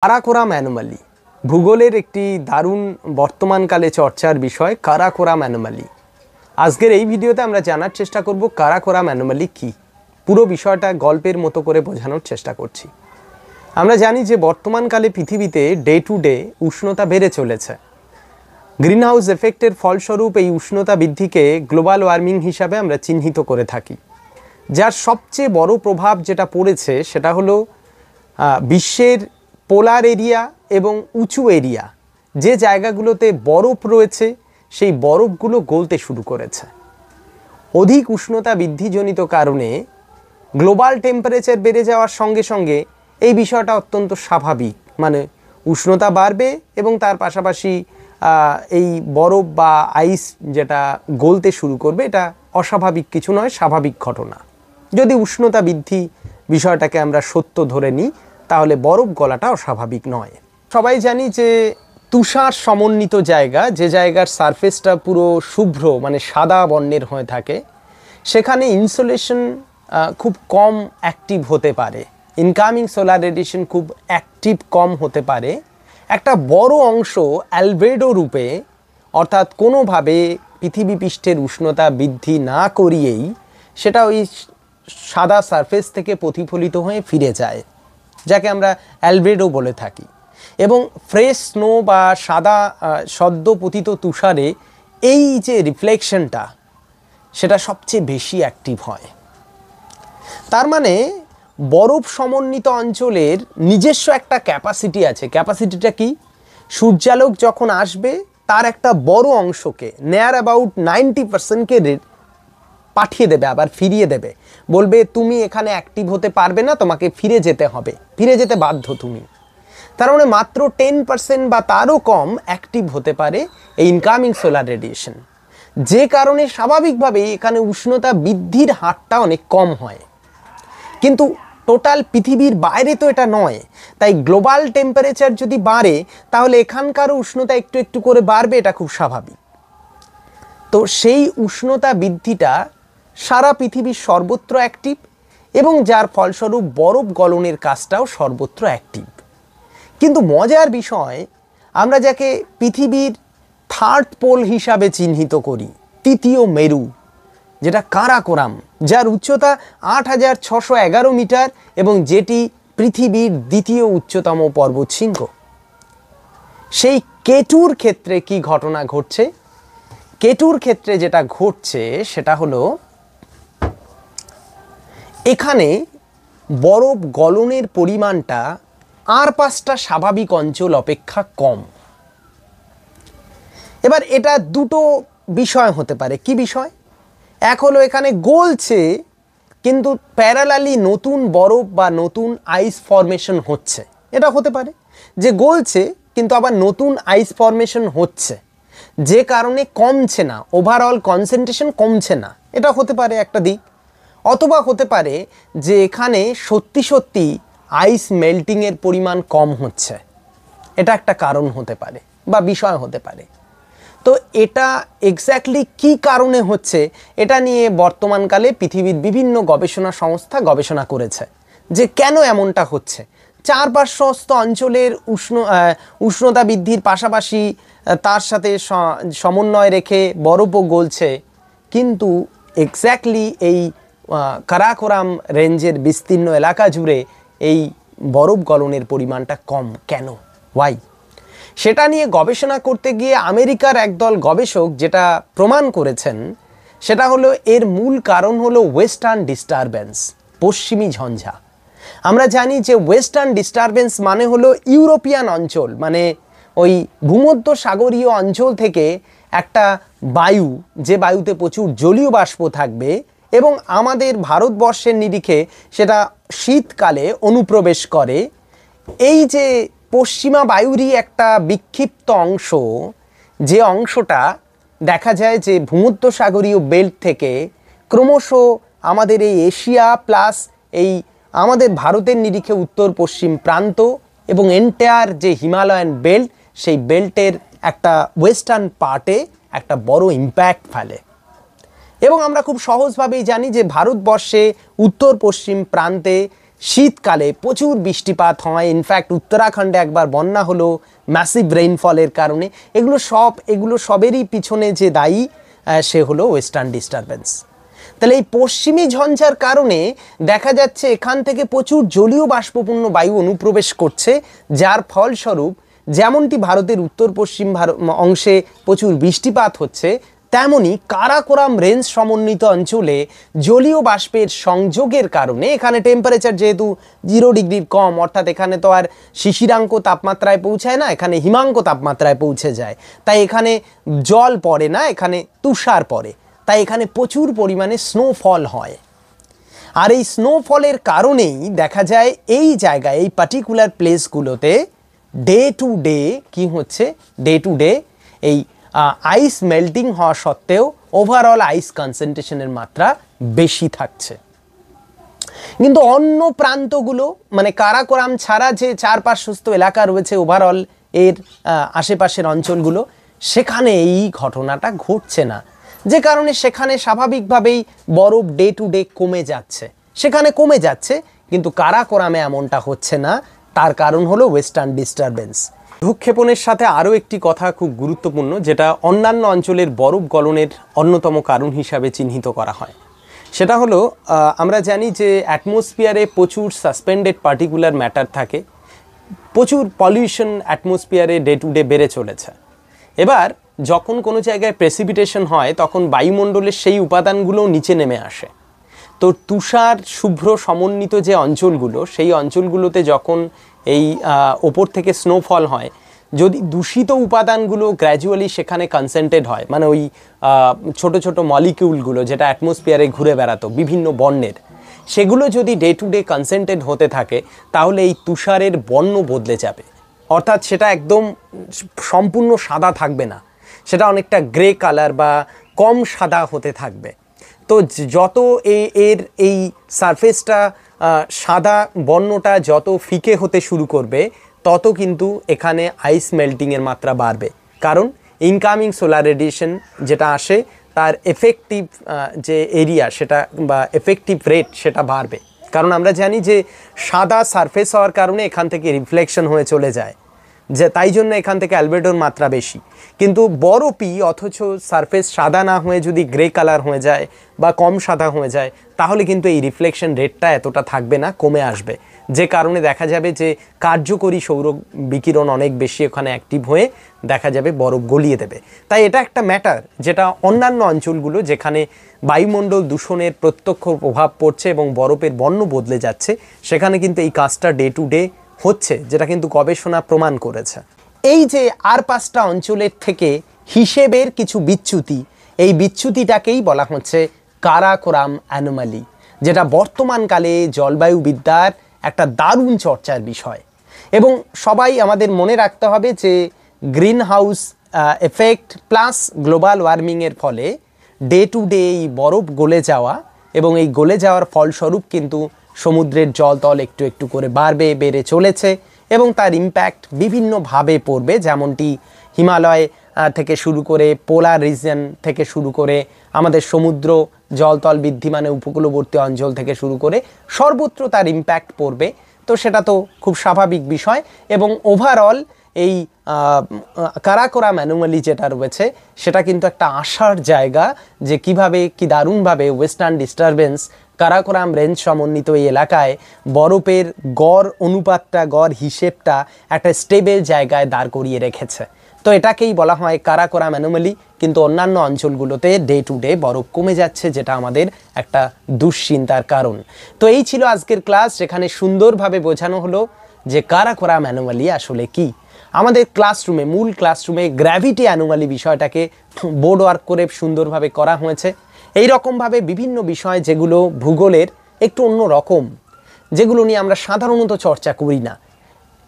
Karakoram anomaly ভূগোলের একটি দারুণ বর্তমানকালে চর্চার বিষয় কারাকোরাম অ্যানোমালি। আজকের এই ভিডিওতে আমরা জানার চেষ্টা করব কারাকোরাম অ্যানোমালি কী। পুরো বিষয়টা গল্পের মতো করে বোঝানোর চেষ্টা করছি। আমরা জানি যে বর্তমানকালে পৃথিবীতে ডে টু ডে উষ্ণতা বেড়ে চলেছে। গ্রিনহাউস এফেক্টের ফলস্বরূপ এই উষ্ণতা বৃদ্ধিকে গ্লোবাল ওয়ার্মিং হিসাবে আমরা চিহ্নিত করে থাকি। যার সবচেয়ে বড় প্রভাব যেটা পড়েছে সেটা হলো বিশ্বের পোলার এরিয়া এবং উঁচু এরিয়া, যে জায়গাগুলোতে বরফ রয়েছে সেই বরফগুলো গলতে শুরু করেছে। অধিক উষ্ণতা বৃদ্ধিজনিত কারণে গ্লোবাল টেম্পারেচার বেড়ে যাওয়ার সঙ্গে সঙ্গে এই বিষয়টা অত্যন্ত স্বাভাবিক, মানে উষ্ণতা বাড়বে এবং তার পাশাপাশি এই বরফ বা আইস যেটা গলতে শুরু করবে, এটা অস্বাভাবিক কিছু নয়, স্বাভাবিক ঘটনা। যদি উষ্ণতা বৃদ্ধি বিষয়টাকে আমরা সত্য ধরে নিই তাহলে বরফ গলাটা অস্বাভাবিক নয়। সবাই জানি যে তুষার সমন্বিত জায়গা, যে জায়গার সারফেসটা পুরো শুভ্র মানে সাদা বর্ণের হয়ে থাকে, সেখানে ইনসোলেশন খুব কম অ্যাক্টিভ হতে পারে, ইনকামিং সোলার রেডিয়েশন খুব অ্যাক্টিভ কম হতে পারে। একটা বড় অংশ অ্যালবেডো রূপে, অর্থাৎ কোনোভাবে পৃথিবী পৃষ্ঠের উষ্ণতা বৃদ্ধি না করিয়েই সেটা ওই সাদা সারফেস থেকে প্রতিফলিত হয়ে ফিরে যায়, যাকে আমরা অ্যালবেডো বলে থাকি। এবং ফ্রেশ স্নো বা সাদা সদ্য পতিত তুষারে এই যে রিফ্লেকশনটা, সেটা সবচেয়ে বেশি অ্যাক্টিভ হয়। তার মানে বরফ সমন্বিত অঞ্চলের নিজস্ব একটা ক্যাপাসিটি আছে। ক্যাপাসিটিটা কি? সূর্যালোক যখন আসবে তার একটা বড় অংশকে, নেয়ার অ্যাবাউট 90%কে পাঠিয়ে দেবে, আবার ফিরিয়ে দেবে, বলবে তুমি এখানে অ্যাক্টিভ হতে পারবে না, তোমাকে ফিরে যেতে হবে, ফিরে যেতে বাধ্য তুমি। তার মানে মাত্র 10% বা তারও কম অ্যাক্টিভ হতে পারে এই ইনকামিং সোলার রেডিয়েশন, যে কারণে স্বাভাবিকভাবেই এখানে উষ্ণতা বৃদ্ধির হারটা অনেক কম হয়। কিন্তু টোটাল পৃথিবীর বাইরে তো এটা নয়, তাই গ্লোবাল টেম্পারেচার যদি বাড়ে তাহলে এখানকারও উষ্ণতা একটু একটু করে বাড়বে, এটা খুব স্বাভাবিক। তো সেই উষ্ণতা বৃদ্ধিটা সারা পৃথিবীর সর্বত্র অ্যাক্টিভ এবং যার ফলস্বরূপ বরফ গলনের কাজটাও সর্বত্র অ্যাক্টিভ। কিন্তু মজার বিষয়, আমরা যাকে পৃথিবীর থার্ড পোল হিসাবে চিহ্নিত করি, তৃতীয় মেরু, যেটা কারাকোরাম, যার উচ্চতা 8611 মিটার এবং যেটি পৃথিবীর দ্বিতীয় উচ্চতম পর্বতশৃঙ্গ, সেই কেটুর ক্ষেত্রে কি ঘটনা ঘটছে? কেটুর ক্ষেত্রে যেটা ঘটছে সেটা হলো এখানে বরফ গলনের পরিমাণটা আর 5টা স্বাভাবিক অঞ্চল অপেক্ষা কম। এবার এটা দুটো বিষয় হতে পারে। কি বিষয়? এক হলো এখানে গলছে কিন্তু প্যারালালি নতুন বরফ বা নতুন আইস ফর্মেশন হচ্ছে। এটা হতে পারে যে গলছে কিন্তু আবার নতুন আইস ফর্মেশন হচ্ছে, যে কারণে কমছে না, ওভারঅল কনসেন্ট্রেশন কমছে না, এটা হতে পারে একটা দিক। অথবা হতে পারে যে এখানে সত্যি সত্যি আইস মেল্টিংয়ের পরিমাণ কম হচ্ছে, এটা একটা কারণ হতে পারে বা বিষয় হতে পারে। তো এটা এক্স্যাক্টলি কী কারণে হচ্ছে, এটা নিয়ে বর্তমানকালে পৃথিবীর বিভিন্ন গবেষণা সংস্থা গবেষণা করেছে যে কেন এমনটা হচ্ছে। চারপার্শ্বস্থ অঞ্চলের উষ্ণতা বৃদ্ধির পাশাপাশি তার সাথে সমন্বয় রেখে বরফও গলছে, কিন্তু এক্স্যাক্টলি এই কারাকোরাম রেঞ্জের বিস্তীর্ণ এলাকা জুড়ে এই বরফ গলনের পরিমাণটা কম কেন? ওয়াই? সেটা নিয়ে গবেষণা করতে গিয়ে আমেরিকার একদল গবেষক যেটা প্রমাণ করেছেন সেটা হলো এর মূল কারণ হলো ওয়েস্টার্ন ডিস্টারবেন্স, পশ্চিমী ঝঞ্ঝা। আমরা জানি যে ওয়েস্টার্ন ডিস্টারবেন্স মানে হলো ইউরোপিয়ান অঞ্চল, মানে ওই ভূমধ্য সাগরীয় অঞ্চল থেকে একটা বায়ু, যে বায়ুতে প্রচুর জলীয় বাষ্প থাকবে এবং আমাদের ভারতবর্ষের নিরিখে সেটা শীতকালে অনুপ্রবেশ করে। এই যে পশ্চিমা বায়ুরই একটা বিক্ষিপ্ত অংশ, যে অংশটা দেখা যায় যে ভূমধ্যসাগরীয় বেল্ট থেকে ক্রমশ আমাদের এই এশিয়া প্লাস এই আমাদের ভারতের নিরিখে উত্তর পশ্চিম প্রান্ত এবং এন্টায়ার যে হিমালয়ান বেল্ট, সেই বেল্টের একটা ওয়েস্টার্ন পার্টে একটা বড় ইম্প্যাক্ট ফেলে। এবং আমরা খুব সহজভাবেই জানি যে ভারতবর্ষে উত্তর পশ্চিম প্রান্তে শীতকালে প্রচুর বৃষ্টিপাত হয়, ইনফ্যাক্ট উত্তরাখণ্ডে একবার বন্যা হলো ম্যাসিভ রেইনফলের কারণে। এগুলো সবেরই পিছনে যে দায়ী সে হলো ওয়েস্টার্ন ডিস্টারবেন্স। তাহলে এই পশ্চিমী ঝঞ্ঝার কারণে দেখা যাচ্ছে এখান থেকে প্রচুর জলীয় বাষ্পপূর্ণ বায়ু অনুপ্রবেশ করছে, যার ফলস্বরূপ যেমনটি ভারতের উত্তর পশ্চিম অংশে প্রচুর বৃষ্টিপাত হচ্ছে, তেমনি কারাকোরাম রেঞ্জ সমন্বিত অঞ্চলে জলীয় বাষ্পের সংযোগের কারণে এখানে টেম্পারেচার যেহেতু 0 ডিগ্রির কম, অর্থাৎ এখানে তো আর শিশিরাঙ্ক তাপমাত্রায় পৌঁছায় না, এখানে হিমাঙ্ক তাপমাত্রায় পৌঁছে যায়, তাই এখানে জল পড়ে না, এখানে তুষার পড়ে, তাই এখানে প্রচুর পরিমাণে স্নোফল হয়। আর এই স্নোফলের কারণেই দেখা যায় এই জায়গায়, এই পার্টিকুলার প্লেসগুলোতে ডে টু ডে কি হচ্ছে, ডে টু ডে এই আইস মেল্টিং হওয়া সত্ত্বেও ওভারঅল আইস কনসেন্ট্রেশনের মাত্রা বেশি থাকছে। কিন্তু অন্য প্রান্তগুলো মানে কারাকোরাম ছাড়া যে চারপাশস্থ এলাকা রয়েছে ওভারঅল এর আশেপাশের অঞ্চলগুলো, সেখানে এই ঘটনাটা ঘটছে না, যে কারণে সেখানে স্বাভাবিকভাবেই বরফ ডে টু ডে কমে যাচ্ছে, সেখানে কমে যাচ্ছে, কিন্তু কারাকোরামে এমনটা হচ্ছে না। তার কারণ হলো ওয়েস্টার্ন ডিস্টারবেন্স। ভূক্ষেপণের সাথে আরও একটি কথা খুব গুরুত্বপূর্ণ, যেটা অন্যান্য অঞ্চলের বরফ গলনের অন্যতম কারণ হিসাবে চিহ্নিত করা হয়। সেটা হলো আমরা জানি যে অ্যাটমসফিয়ারে প্রচুর সাসপেন্ডেড পার্টিকুলার ম্যাটার থাকে, প্রচুর পলিউশন অ্যাটমসফিয়ারে ডে টু ডে বেড়ে চলেছে। এবার যখন কোনো জায়গায় প্রেসিপিটেশন হয় তখন বায়ুমণ্ডলের সেই উপাদানগুলো নিচে নেমে আসে। তো তুষার শুভ্র সমন্বিত যে অঞ্চলগুলো, সেই অঞ্চলগুলোতে যখন এই ওপর থেকে স্নোফল হয়, যদি দূষিত উপাদানগুলো গ্র্যাজুয়ালি সেখানে কনসেন্ট্রেট হয়, মানে ওই ছোট ছোট মলিকিউলগুলো যেটা অ্যাটমসফিয়ারে ঘুরে বেড়াতো বিভিন্ন বর্ণের, সেগুলো যদি ডে টু ডে কনসেন্ট্রেট হতে থাকে, তাহলে এই তুষারের বর্ণ বদলে যাবে, অর্থাৎ সেটা একদম সম্পূর্ণ সাদা থাকবে না, সেটা অনেকটা গ্রে কালার বা কম সাদা হতে থাকবে। তো যত এর এই সারফেসটা সাদা বর্ণটা যত ফিকে হতে শুরু করবে, তত কিন্তু এখানে আইস মেল্টিংয়ের মাত্রা বাড়বে, কারণ ইনকামিং সোলার রেডিয়েশন যেটা আসে তার এফেক্টিভ যে এরিয়া সেটা বা এফেক্টিভ রেট সেটা বাড়বে। কারণ আমরা জানি যে সাদা সারফেস হওয়ার কারণে এখান থেকে রিফ্লেকশন হয়ে চলে যায়, যে তাই জন্য এখান থেকে অ্যালবেডোর মাত্রা বেশি। কিন্তু বরফই অথচ সারফেস সাদা না হয়ে যদি গ্রে কালার হয়ে যায় বা কম সাদা হয়ে যায়, তাহলে কিন্তু এই রিফ্লেকশন রেটটা এতটা থাকবে না, কমে আসবে, যে কারণে দেখা যাবে যে কার্যকরী সৌর বিকিরণ অনেক বেশি ওখানে অ্যাক্টিভ হয়ে দেখা যাবে বরফ গলিয়ে দেবে। তাই এটা একটা ম্যাটার যেটা অন্যান্য অঞ্চলগুলো যেখানে বায়ুমণ্ডল দূষণের প্রত্যক্ষ প্রভাব পড়ছে এবং বরফের বর্ণ বদলে যাচ্ছে, সেখানে কিন্তু এই কাজটা ডে টু ডে হচ্ছে, যেটা কিন্তু গবেষণা প্রমাণ করেছে। এই যে আর 5টা অঞ্চলের থেকে হিসেবের কিছু বিচ্যুতি, এই বিচ্যুতিটাকেই বলা হচ্ছে কারাকোরাম অ্যানোমালি, যেটা বর্তমানকালে জলবায়ুবিদ্যার একটা দারুণ চর্চার বিষয়। এবং সবাই আমাদের মনে রাখতে হবে যে green house effect plus global ওয়ার্মিংয়ের ফলে ডে টু ডে এই বরফ গলে যাওয়া এবং এই গলে যাওয়ার ফলস্বরূপ কিন্তু সমুদ্রের জলতল একটু একটু করে বেড়ে চলেছে এবং তার ইম্প্যাক্ট বিভিন্নভাবে পড়বে, যেমনটি হিমালয় থেকে শুরু করে পোলার রিজন থেকে শুরু করে আমাদের সমুদ্র জলতল বৃদ্ধি মানে উপকূলবর্তী অঞ্চল থেকে শুরু করে সর্বত্র তার ইম্প্যাক্ট পড়বে। তো সেটা তো খুব স্বাভাবিক বিষয়। এবং ওভারঅল এই কারাকোরাম অ্যানোমালি যেটা রয়েছে সেটা কিন্তু একটা আশার জায়গা, যে কিভাবে কি দারুণভাবে ওয়েস্টার্ন ডিস্টারবেন্স কারাকোরাম রেঞ্জ সমন্বিত এই এলাকায় বরফের গড় অনুপাতটা, গড় হিসেবটা একটা স্টেবল জায়গায় দাঁড় করিয়ে রেখেছে। তো এটাকেই বলা হয় কারাকোরাম অ্যানোমালি। কিন্তু অন্যান্য অঞ্চলগুলোতে ডে টু ডে বরফ কমে যাচ্ছে, যেটা আমাদের একটা দুশ্চিন্তার কারণ। তো এই ছিল আজকের ক্লাস, যেখানে সুন্দরভাবে বোঝানো হলো যে কারাকোরাম অ্যানোমালি আসলে কি। আমাদের ক্লাসরুমে, মূল ক্লাসরুমে গ্র্যাভিটি অ্যানোমালি বিষয়টাকে বোর্ড ওয়ার্ক করে সুন্দরভাবে করা হয়েছে। এই রকমভাবে বিভিন্ন বিষয় যেগুলো ভূগোলের একটু অন্য রকম, যেগুলো নিয়ে আমরা সাধারণত চর্চা করি না,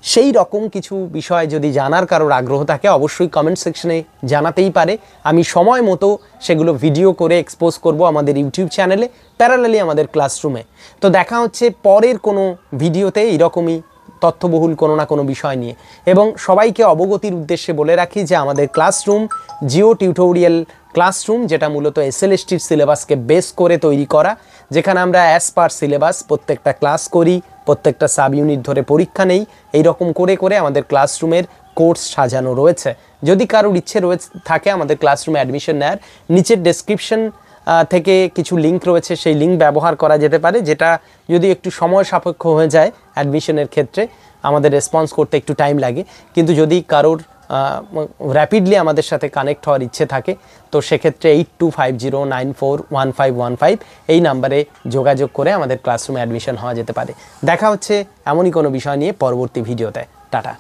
সেই রকম কিছু বিষয় যদি জানার কারোর আগ্রহ থাকে অবশ্যই কমেন্ট সেকশনে জানাতেই পারে। আমি সময় মতো সেগুলো ভিডিও করে এক্সপোজ করব আমাদের ইউটিউব চ্যানেলে, প্যারালালি আমাদের ক্লাসরুমে। তো দেখা হচ্ছে পরের কোনো ভিডিওতে এরকমই তথ্যবহুল কোনো না কোনো বিষয় নিয়ে। এবং সবাইকে অবগতির উদ্দেশ্যে বলে রাখি যে আমাদের ক্লাসরুম জিও টিউটোরিয়াল ক্লাসরুম, যেটা মূলত এসএলএসটির সিলেবাসকে বেস করে তৈরি করা, যেখানে আমরা অ্যাজ পার সিলেবাস প্রত্যেকটা ক্লাস করি, প্রত্যেকটা সাব ইউনিট ধরে পরীক্ষা নেই, এই রকম করে করে আমাদের ক্লাসরুমের কোর্স সাজানো রয়েছে। যদি কারোর ইচ্ছে থাকে আমাদের ক্লাসরুমে অ্যাডমিশন নেওয়ার, নিচের ডেসক্রিপশন থেকে কিছু লিঙ্ক রয়েছে, সেই লিঙ্ক ব্যবহার করা যেতে পারে, যেটা যদি একটু সময় সাপেক্ষ হয়ে যায় অ্যাডমিশনের ক্ষেত্রে, আমাদের রেসপন্স করতে একটু টাইম লাগে। কিন্তু যদি কারোর র্যাপিডলি আমাদের সাথে কানেক্ট হওয়ার ইচ্ছে থাকে, তো সেক্ষেত্রে 8250941515 এই নাম্বারে যোগাযোগ করে আমাদের ক্লাসরুমে অ্যাডমিশন হওয়া যেতে পারে। দেখা হচ্ছে এমনই কোনো বিষয় নিয়ে পরবর্তী ভিডিওতে। টাটা।